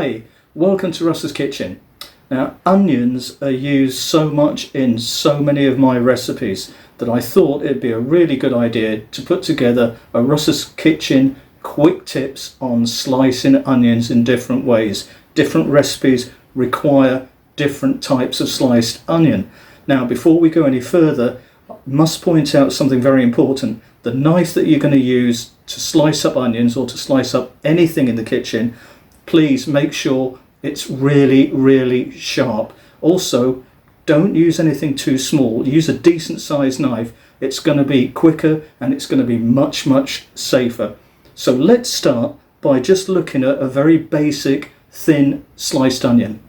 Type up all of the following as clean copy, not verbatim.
Hi, welcome to Russ's Kitchen. Now, onions are used so much in so many of my recipes that I thought it'd be a really good idea to put together a Russ's Kitchen quick tips on slicing onions in different ways. Different recipes require different types of sliced onion. Now, before we go any further, I must point out something very important. The knife that you're going to use to slice up onions or to slice up anything in the kitchen, please make sure it's really sharp. Also, don't use anything too small. Use a decent sized knife. It's going to be quicker and it's going to be much safer. So let's start by just looking at a very basic thin sliced onion.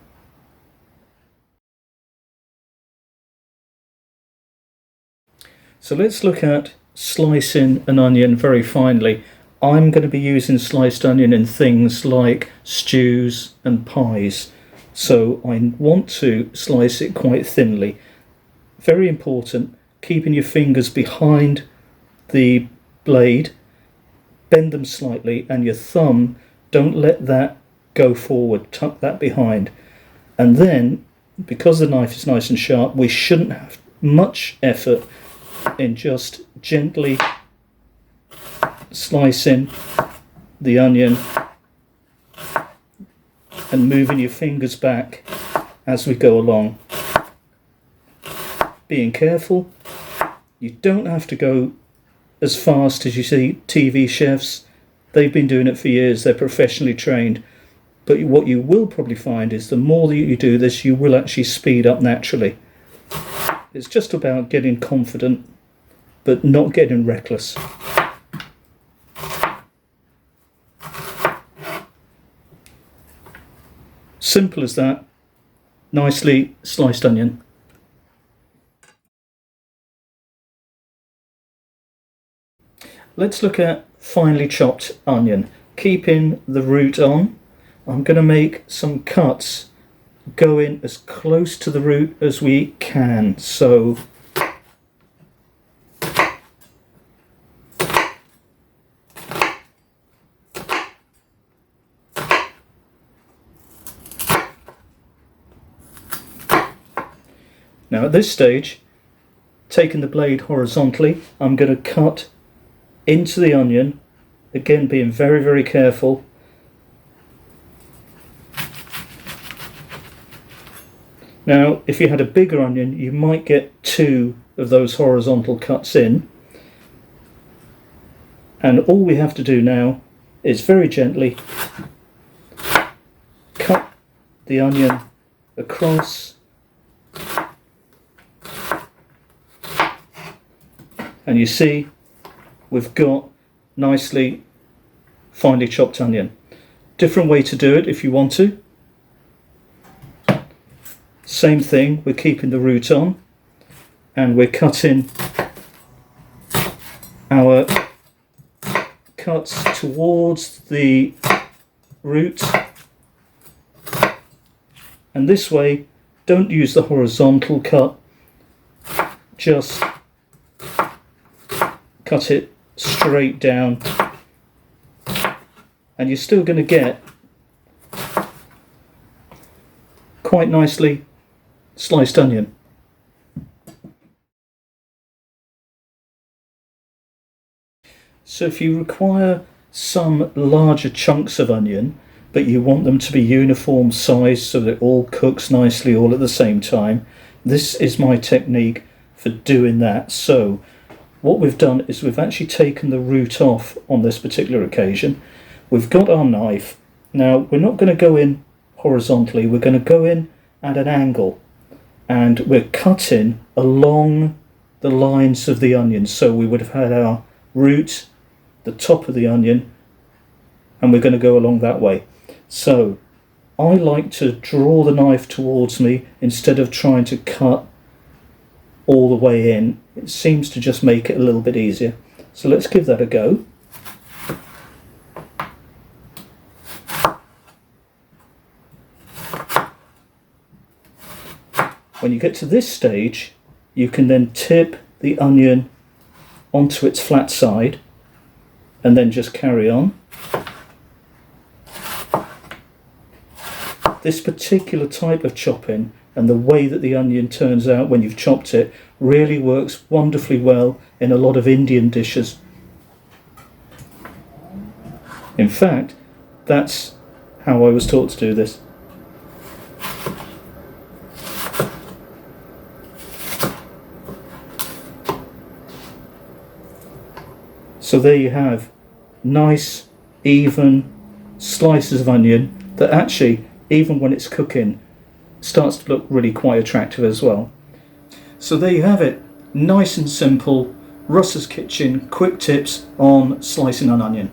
So let's look at slicing an onion very finely. I'm going to be using sliced onion in things like stews and pies, so I want to slice it quite thinly. Very important, keeping your fingers behind the blade, bend them slightly, and your thumb, don't let that go forward, tuck that behind. And then, because the knife is nice and sharp, we shouldn't have much effort in just gently slicing the onion and moving your fingers back as we go along. Being careful, you don't have to go as fast as you see TV chefs. They've been doing it for years, they're professionally trained. But what you will probably find is the more that you do this, you will actually speed up naturally. It's just about getting confident but not getting reckless. Simple as that. Nicely sliced onion. Let's look at finely chopped onion. Keeping the root on, I'm going to make some cuts going as close to the root as we can. So now at this stage, taking the blade horizontally, I'm going to cut into the onion, again being very careful. Now, if you had a bigger onion, you might get 2 of those horizontal cuts in. And all we have to do now is very gently cut the onion across. And you see, we've got nicely finely chopped onion. Different way to do it if you want to. Same thing, we're keeping the root on and we're cutting our cuts towards the root. And this way, don't use the horizontal cut, just cut it straight down, and you're still going to get quite nicely sliced onion. So if you require some larger chunks of onion, but you want them to be uniform size so that it all cooks nicely all at the same time, this is my technique for doing that. So what we've done is we've actually taken the root off on this particular occasion. We've got our knife. Now, we're not going to go in horizontally, we're going to go in at an angle. And we're cutting along the lines of the onion. So we would have had our root, the top of the onion, and we're going to go along that way. So I like to draw the knife towards me instead of trying to cut all the way in. It seems to just make it a little bit easier. So let's give that a go. When you get to this stage, you can then tip the onion onto its flat side and then just carry on. this particular type of chopping and the way that the onion turns out when you've chopped it really works wonderfully well in a lot of Indian dishes. In fact, that's how I was taught to do this. So there you have nice, even slices of onion that actually, even when it's cooking, starts to look really quite attractive as well. So there you have it, nice and simple, Russ's Kitchen quick tips on slicing an onion.